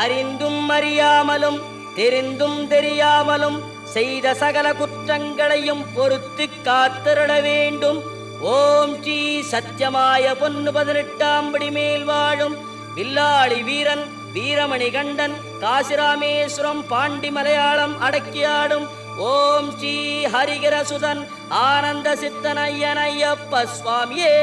அறிந்தும் அறியாமலும் தெரிந்தும் தெரியாமலும் செய்த சகல குற்றங்களையும் பொறுத்து காத்திருட வேண்டும். ஓம் ஸ்ரீ சத்தியமாய பொன்னு 18ஆம் படி மேல் வாழும் வில்லாளி வீரன் வீரமணி கண்டன் காசிராமேஸ்வரம் பாண்டி மலையாளம் அடக்கியாடும் ஓம் ஸ்ரீ ஹரிகரசுதன் ஆனந்த சித்தனையனையப்ப சுவாமியே.